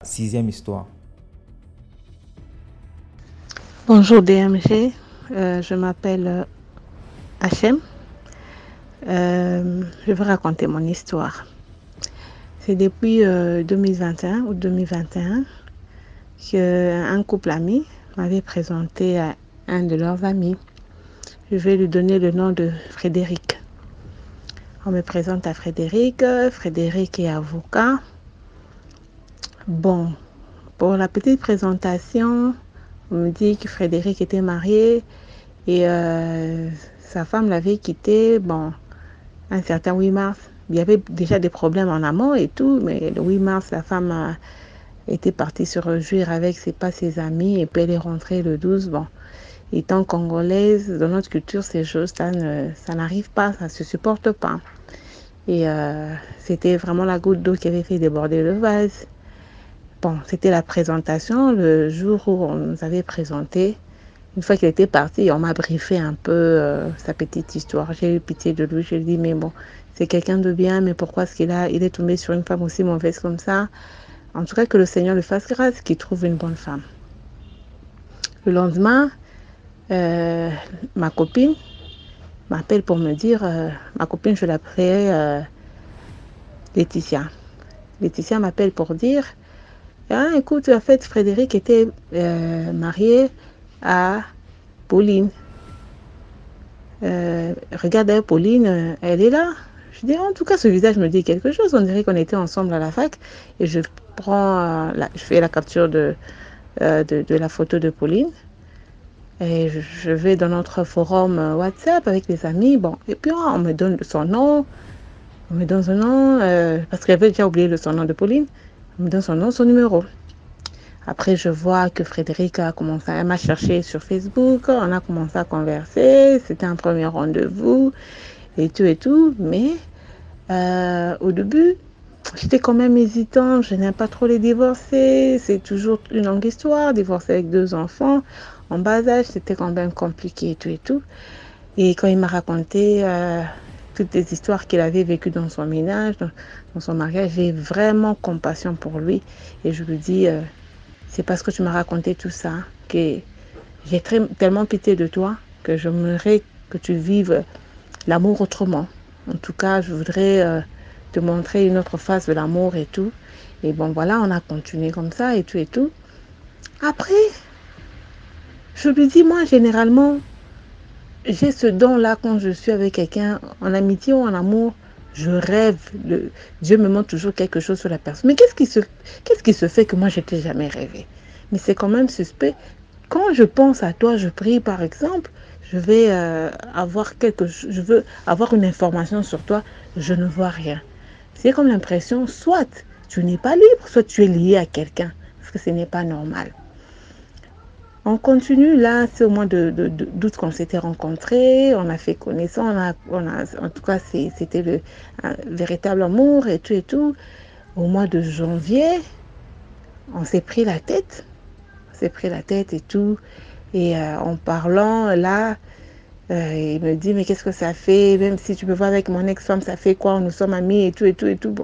Sixième histoire. Bonjour DMG, je m'appelle Hachem. Je vais raconter mon histoire. C'est depuis 2021 ou 2021 qu'un couple ami m'avait présenté à un de leurs amis. Je vais lui donner le nom de Frédéric. On me présente à Frédéric. Frédéric est avocat. Bon, pour la petite présentation, on me dit que Frédéric était marié et sa femme l'avait quitté, un certain 8 mars. Il y avait déjà des problèmes en amont et tout, mais le 8 mars, la femme était partie se réjouir avec ses amis et puis elle est rentrée le 12. Bon, étant congolaise, dans notre culture, ces choses, ça n'arrive pas, ça ne se supporte pas. Et c'était vraiment la goutte d'eau qui avait fait déborder le vase. Bon, c'était la présentation, le jour où on nous avait présenté. Une fois qu'il était parti, on m'a briefé un peu sa petite histoire. J'ai eu pitié de lui. Je lui ai dit, mais bon, c'est quelqu'un de bien, mais pourquoi est-ce qu'il est tombé sur une femme aussi mauvaise comme ça? En tout cas, que le Seigneur le fasse grâce, qu'il trouve une bonne femme. Le lendemain, ma copine m'appelle pour me dire, ma copine, je l'appelais Laetitia. Laetitia m'appelle pour dire, ah, écoute, en fait, Frédéric était marié à Pauline. Regarde, Pauline, elle est là. Je dis, en tout cas, ce visage me dit quelque chose. On dirait qu'on était ensemble à la fac. Et je fais la capture de la photo de Pauline. Et je vais dans notre forum WhatsApp avec les amis. Bon, et puis on me donne son nom. On me donne son nom, parce qu'elle avait déjà oublié son nom de Pauline. On me donne son nom, son numéro. Après, je vois que Frédéric m'a cherché sur Facebook, on a commencé à converser, c'était un premier rendez-vous, et tout, mais au début, j'étais quand même hésitante, je n'aime pas trop les divorcer, c'est toujours une longue histoire, divorcer avec 2 enfants, en bas âge, c'était quand même compliqué, et tout. Et quand il m'a raconté toutes les histoires qu'il avait vécues dans son ménage, dans son mariage, j'ai vraiment compassion pour lui, et je lui dis... c'est parce que tu m'as raconté tout ça que j'ai tellement pitié de toi que j'aimerais que tu vives l'amour autrement. En tout cas, je voudrais te montrer une autre face de l'amour et tout. Et bon, voilà, on a continué comme ça et tout. Après, je lui dis, moi, généralement, j'ai ce don-là quand je suis avec quelqu'un, en amitié ou en amour, je rêve. Dieu me montre toujours quelque chose sur la personne. Mais qu'est-ce qui se fait que moi, je n'ai jamais rêvé? Mais c'est quand même suspect. Quand je pense à toi, je prie par exemple, je veux avoir une information sur toi, je ne vois rien. C'est comme l'impression, soit tu n'es pas libre, soit tu es lié à quelqu'un, parce que ce n'est pas normal. On continue, là, c'est au mois d'août qu'on s'était rencontrés, on a fait connaissance, en tout cas, c'était un véritable amour et tout. Au mois de janvier, on s'est pris la tête et tout. Et en parlant, là, il me dit, mais qu'est-ce que ça fait? Même si tu peux voir avec mon ex-femme, ça fait quoi? Nous sommes amis et tout.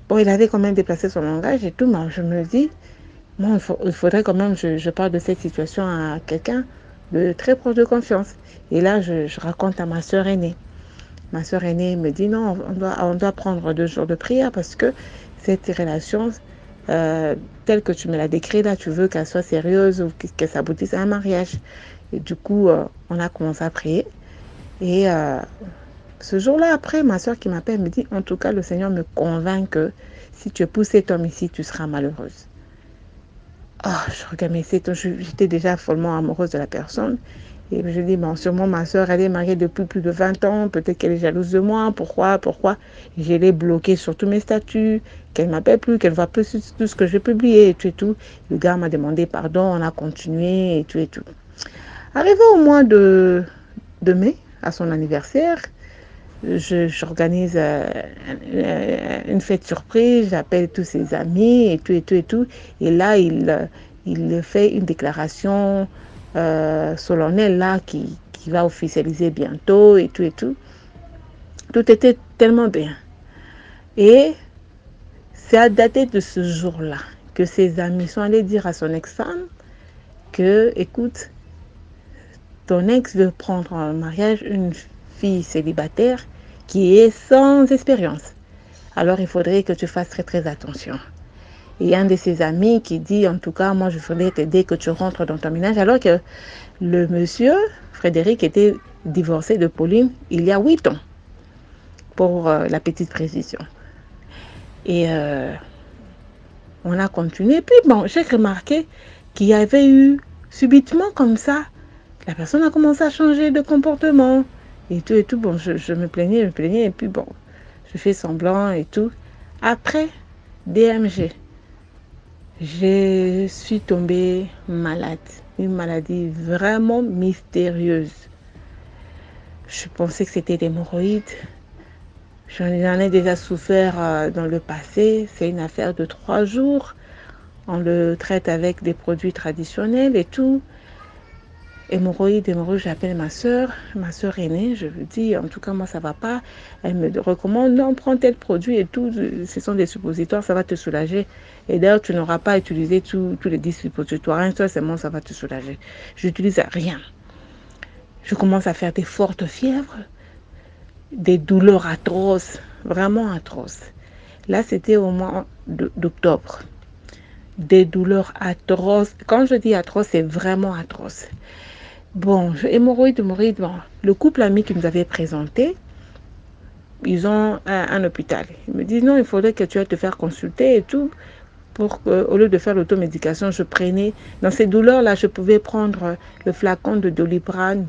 Bon, il avait quand même déplacé son langage et tout, mais je me dis, moi, il faudrait quand même que je parle de cette situation à quelqu'un de très proche de confiance. Et là, je raconte à ma soeur aînée. Ma soeur aînée me dit, non, on doit prendre 2 jours de prière parce que cette relation, telle que tu me l'as décrite, là, tu veux qu'elle soit sérieuse ou qu'elle s'aboutisse à un mariage. Et du coup, on a commencé à prier. Et ce jour-là, après, ma soeur qui m'appelle me dit, en tout cas, le Seigneur me convainc que si tu épouses cet homme ici, tu seras malheureuse. Oh, je regarde, mais j'étais déjà follement amoureuse de la personne. Et je dis, bon, sûrement ma soeur, elle est mariée depuis plus de 20 ans, peut-être qu'elle est jalouse de moi, pourquoi? Et je l'ai bloquée sur tous mes statuts, qu'elle ne m'appelle plus, qu'elle ne voit plus tout ce que j'ai publié et tout. Le gars m'a demandé pardon, on a continué et tout. Arrivé au mois de mai, à son anniversaire, j'organise une fête surprise, j'appelle tous ses amis et tout. Et là, il fait une déclaration solennelle là qui va officialiser bientôt et tout. Tout était tellement bien. Et c'est à dater de ce jour-là que ses amis sont allés dire à son ex-femme que, écoute, ton ex veut prendre en mariage une fille célibataire qui est sans expérience. Alors il faudrait que tu fasses très très attention. Et un de ses amis qui dit, en tout cas, moi je voudrais t'aider que tu rentres dans ton ménage, alors que le monsieur, Frédéric, était divorcé de Pauline il y a 8 ans, pour la petite précision. Et on a continué. Puis bon, j'ai remarqué qu'il y avait eu subitement comme ça, la personne a commencé à changer de comportement et tout et tout. Bon, je me plaignais, et puis bon, je fais semblant et tout. Après DMG, je suis tombée malade, une maladie vraiment mystérieuse. Je pensais que c'était des hémorroïdes. J'en ai déjà souffert dans le passé. C'est une affaire de 3 jours. On le traite avec des produits traditionnels et tout. Hémorroïdes, j'appelle ma soeur aînée, je lui dis, en tout cas, moi, ça va pas. Elle me recommande, non, prends tel produit et tout. Ce sont des suppositoires, ça va te soulager. Et d'ailleurs, tu n'auras pas utilisé tous les 10 suppositoires. Un seul, c'est bon, ça va te soulager. Je n'utilise rien. Je commence à faire des fortes fièvres, des douleurs atroces, vraiment atroces. Là, c'était au mois d'octobre. Des douleurs atroces. Quand je dis atroces, c'est vraiment atroce. Bon, hémorroïdes, bon, le couple ami qui nous avait présenté, ils ont un hôpital. Ils me disent non, il faudrait que tu ailles te faire consulter et tout. Pour qu'au lieu de faire l'automédication, je prenais, dans ces douleurs-là, je pouvais prendre le flacon de Doliprane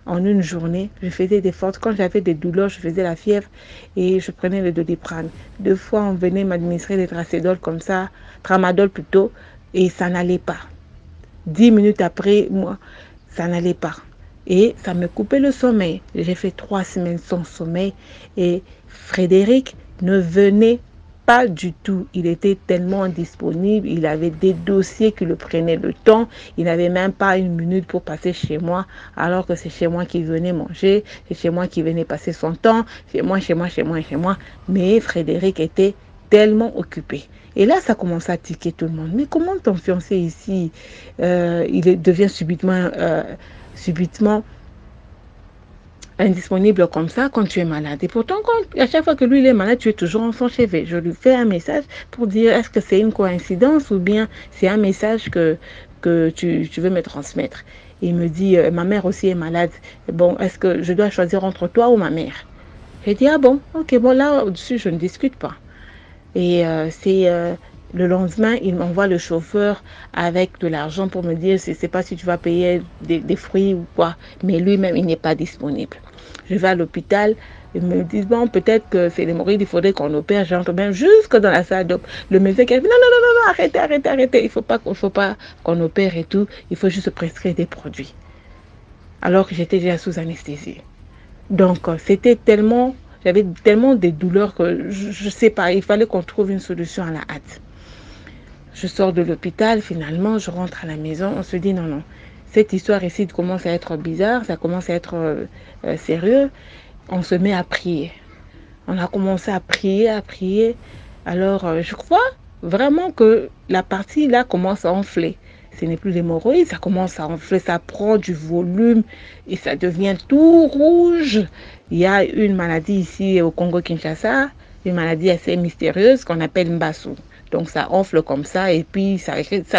en une journée. Je faisais des fortes. Quand j'avais des douleurs, je faisais la fièvre et je prenais le Doliprane. 2 fois, on venait m'administrer des Tramadol comme ça, Tramadol plutôt, et ça n'allait pas. 10 minutes après, moi, ça n'allait pas. Et ça me coupait le sommeil. J'ai fait 3 semaines sans sommeil et Frédéric ne venait pas du tout. Il était tellement indisponible. Il avait des dossiers qui le prenaient le temps. Il n'avait même pas une minute pour passer chez moi, alors que c'est chez moi qu'il venait manger. C'est chez moi qu'il venait passer son temps. Chez moi. Mais Frédéric était tellement occupé. Et là, ça commence à tiquer tout le monde. Mais comment ton fiancé ici, devient subitement indisponible comme ça quand tu es malade. Et pourtant, à chaque fois que lui il est malade, tu es toujours en son chevet. Je lui fais un message pour dire est-ce que c'est une coïncidence ou bien c'est un message que tu veux me transmettre. Et il me dit ma mère aussi est malade. Bon, est-ce que je dois choisir entre toi ou ma mère? J'ai dit ah bon, ok, bon là au-dessus je ne discute pas. Et le lendemain, il m'envoie le chauffeur avec de l'argent pour me dire, je ne sais pas si tu vas payer des fruits ou quoi. Mais lui-même, il n'est pas disponible. Je vais à l'hôpital, ils me disent, bon, peut-être que c'est l'hémorroïde, il faudrait qu'on opère. J'entre même jusque dans la salle d'op. Le médecin qui a dit, non, arrêtez. Il ne faut pas qu'on opère et tout. Il faut juste prescrire des produits. Alors que j'étais déjà sous anesthésie. Donc, j'avais tellement de douleurs que je ne sais pas, il fallait qu'on trouve une solution à la hâte. Je sors de l'hôpital, finalement, je rentre à la maison, on se dit non, cette histoire ici commence à être bizarre, ça commence à être sérieux, on se met à prier. On a commencé à prier. Alors, je crois vraiment que la partie là commence à enfler. Ce n'est plus l'hémorroïde, ça commence à enfler, ça prend du volume et ça devient tout rouge. Il y a une maladie ici au Congo-Kinshasa, une maladie assez mystérieuse qu'on appelle Mbassou. Donc ça enfle comme ça et puis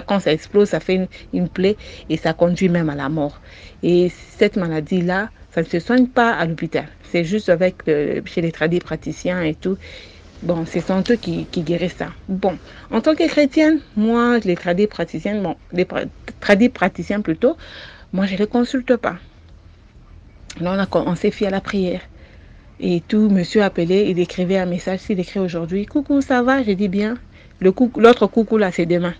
quand ça explose, ça fait une plaie et ça conduit même à la mort. Et cette maladie-là, ça ne se soigne pas à l'hôpital. C'est juste chez les praticiens et tout. Bon, ce sont eux qui guérissent ça. Bon, en tant que chrétienne, moi, les praticiens plutôt, moi, je ne les consulte pas. Là, on s'est fié à la prière. Et tout, monsieur appelé, il écrivait un message, s'il écrit aujourd'hui, coucou, ça va? J'ai dit bien. L'autre coucou là, c'est demain.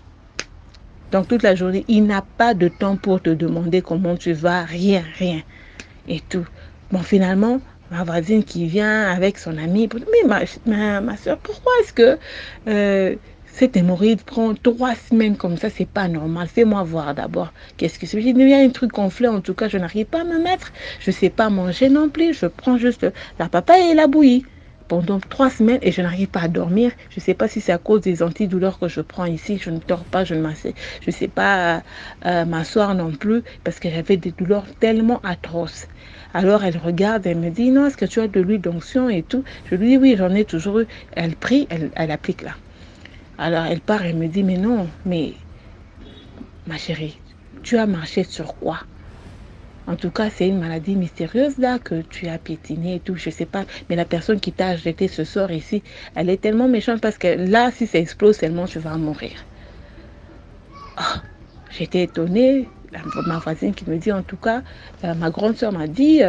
Donc toute la journée, il n'a pas de temps pour te demander comment tu vas, rien. Et tout. Bon, finalement, ma voisine qui vient avec son amie, mais ma soeur, pourquoi est-ce que cette hémorroïde prend 3 semaines comme ça? C'est pas normal. Fais-moi voir d'abord. Qu'est-ce que c'est? Il y a un truc gonflé, en tout cas, je n'arrive pas à me mettre. Je ne sais pas manger non plus. Je prends juste la papaye et la bouillie. pendant 3 semaines et je n'arrive pas à dormir. Je ne sais pas si c'est à cause des antidouleurs que je prends ici. Je ne dors pas, je ne sais pas m'asseoir non plus parce que j'avais des douleurs tellement atroces. Alors elle regarde, elle me dit, non, est-ce que tu as de l'huile d'onction et tout? Je lui dis, oui, j'en ai toujours eu. Elle prie, elle applique là. Alors elle part, elle me dit, mais non, mais ma chérie, tu as marché sur quoi? En tout cas, c'est une maladie mystérieuse là que tu as piétiné et tout, je sais pas. Mais la personne qui t'a jeté ce sort ici, elle est tellement méchante parce que là, si ça explose seulement, tu vas mourir. Oh, j'étais étonnée. Ma voisine qui me dit, en tout cas, ma grande soeur m'a dit,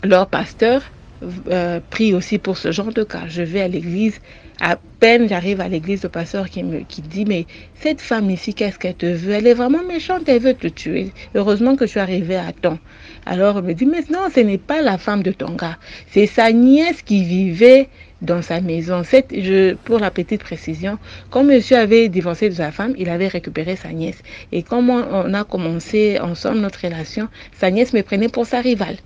leur pasteur prie aussi pour ce genre de cas. Je vais à l'église, à peine j'arrive à l'église, le pasteur qui dit, mais cette femme ici, qu'est-ce qu'elle te veut? Elle est vraiment méchante, elle veut te tuer. Heureusement que je suis arrivée à temps. Alors elle me dit, mais non, ce n'est pas la femme de ton gars, c'est sa nièce qui vivait dans sa maison. Pour la petite précision, quand monsieur avait divorcé de sa femme, il avait récupéré sa nièce. Et comme on a commencé ensemble notre relation, sa nièce me prenait pour sa rivale.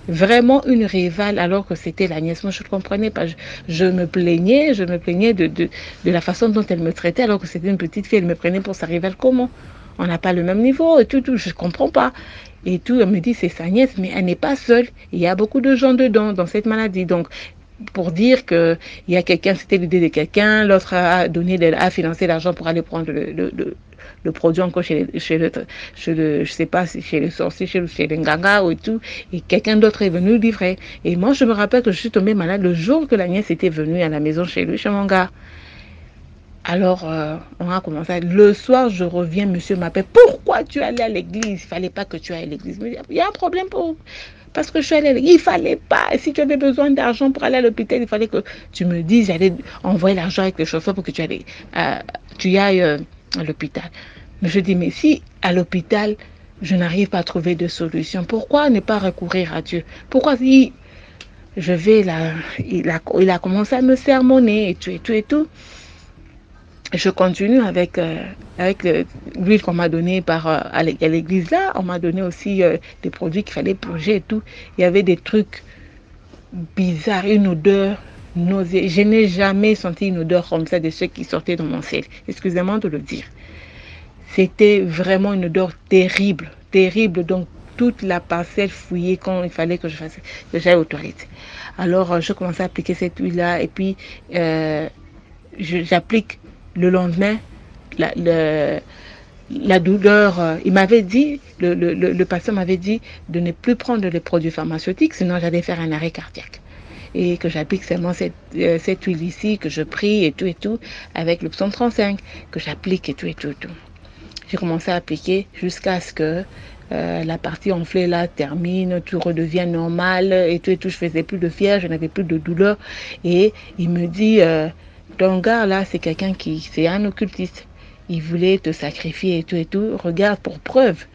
Vraiment une rivale alors que c'était la nièce. Moi, je ne comprenais pas. Je me plaignais de la façon dont elle me traitait alors que c'était une petite fille. Elle me prenait pour sa rivale. Comment? On n'a pas le même niveau et tout. Je ne comprends pas. Et tout, elle me dit c'est sa nièce, mais elle n'est pas seule. Il y a beaucoup de gens dedans, dans cette maladie. Donc, pour dire qu'il y a quelqu'un, c'était l'idée de quelqu'un, l'autre a financé l'argent pour aller prendre le produit encore je sais pas, chez le sorcier, chez les nganga et tout, et quelqu'un d'autre est venu livrer. Et moi, je me rappelle que je suis tombée malade le jour que la nièce était venue à la maison chez lui, chez mon gars. Alors, on a commencé. Le soir, je reviens, monsieur m'appelle. Pourquoi tu es allé à l'église? Il ne fallait pas que tu ailles à l'église. Il y a un problème parce que je suis allée à l'église. Il ne fallait pas. Si tu avais besoin d'argent pour aller à l'hôpital, il fallait que tu me dises. J'allais envoyer l'argent avec le chauffeur pour que tu ailles à l'hôpital. Mais je dis, mais si à l'hôpital, je n'arrive pas à trouver de solution, pourquoi ne pas recourir à Dieu? Pourquoi si je vais là, il a commencé à me sermonner et tout et tout et tout. Je continue avec l'huile qu'on m'a donnée à l'église là. On m'a donné aussi des produits qu'il fallait purger et tout. Il y avait des trucs bizarres, une odeur nauséeuse. Je n'ai jamais senti une odeur comme ça de ceux qui sortaient dans mon ciel. Excusez-moi de le dire. C'était vraiment une odeur terrible, terrible. Donc toute la parcelle fouillée quand il fallait que j'aille aux toilettes. Alors je commençais à appliquer cette huile là et puis j'applique le lendemain la douleur. Il m'avait dit, le patient m'avait dit de ne plus prendre les produits pharmaceutiques, sinon j'allais faire un arrêt cardiaque. Et que j'applique seulement cette huile ici, que je prie et tout, avec le psaume 35, que j'applique et tout. J'ai commencé à appliquer jusqu'à ce que la partie enflée là termine, tout redevient normal et tout. Je faisais plus de fièvre, je n'avais plus de douleur. Et il me dit, ton gars là, c'est c'est un occultiste. Il voulait te sacrifier et tout. Regarde pour preuve.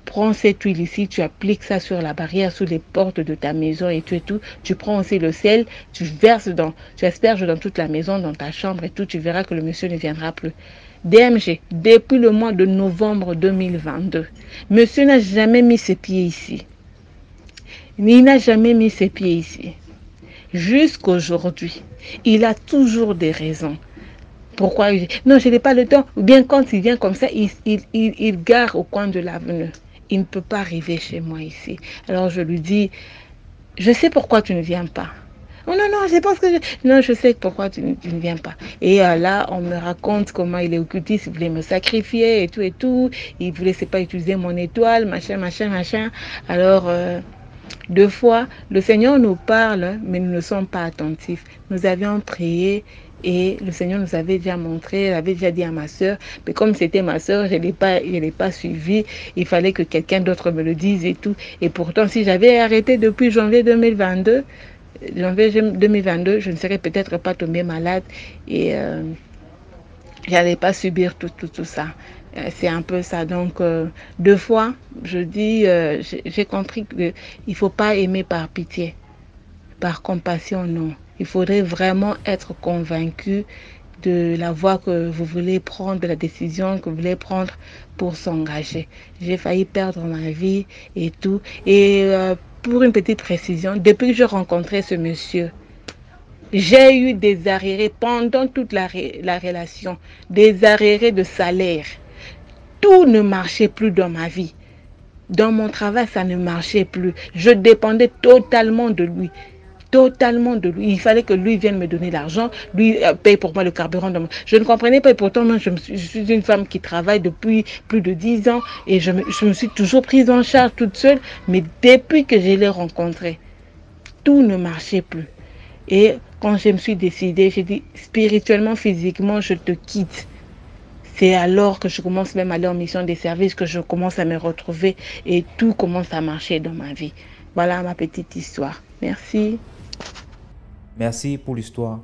Prends cette huile ici, tu appliques ça sur la barrière, sur les portes de ta maison et tout. Tu prends aussi le sel, tu asperges dans toute la maison, dans ta chambre et tout. Tu verras que le monsieur ne viendra plus. DMG, depuis le mois de novembre 2022, monsieur n'a jamais mis ses pieds ici. Il n'a jamais mis ses pieds ici. Jusqu'aujourd'hui, il a toujours des raisons. Pourquoi? Non, je n'ai pas le temps. Ou bien quand il vient comme ça, il gare au coin de l'avenue. Il ne peut pas arriver chez moi ici. Alors je lui dis, je sais pourquoi tu ne viens pas. Oh non, je pense que... Non, je sais pourquoi tu ne viens pas. Et là, on me raconte comment il est occultiste, il voulait me sacrifier et tout. Il voulait, c'est pas utiliser mon étoile, machin. Alors, 2 fois, le Seigneur nous parle, mais nous ne sommes pas attentifs. Nous avions prié et le Seigneur nous avait déjà montré, avait déjà dit à ma soeur, mais comme c'était ma soeur, je l'ai pas suivi. Il fallait que quelqu'un d'autre me le dise et tout. Et pourtant, si j'avais arrêté depuis janvier 2022, je ne serais peut-être pas tombée malade et je n'allais pas subir tout ça. C'est un peu ça. Donc, 2 fois, je dis, j'ai compris qu'il ne faut pas aimer par pitié, par compassion, non. Il faudrait vraiment être convaincu de la voie que vous voulez prendre, de la décision que vous voulez prendre pour s'engager. J'ai failli perdre ma vie et tout. Et pour une petite précision, depuis que je rencontrais ce monsieur, J'ai eu des arriérés pendant toute la relation, des arriérés de salaire. Tout ne marchait plus dans ma vie. Dans mon travail, ça ne marchait plus. Je dépendais totalement de lui. Totalement de lui. Il fallait que lui vienne me donner l'argent, lui paye pour moi le carburant. Je ne comprenais pas et pourtant, moi, je suis une femme qui travaille depuis plus de 10 ans et je me suis toujours prise en charge toute seule. Mais depuis que je l'ai rencontré, tout ne marchait plus. Et quand je me suis décidée, j'ai dit spirituellement, physiquement, je te quitte. C'est alors que je commence même à aller en mission des services, que je commence à me retrouver et tout commence à marcher dans ma vie. Voilà ma petite histoire. Merci. Merci pour l'histoire.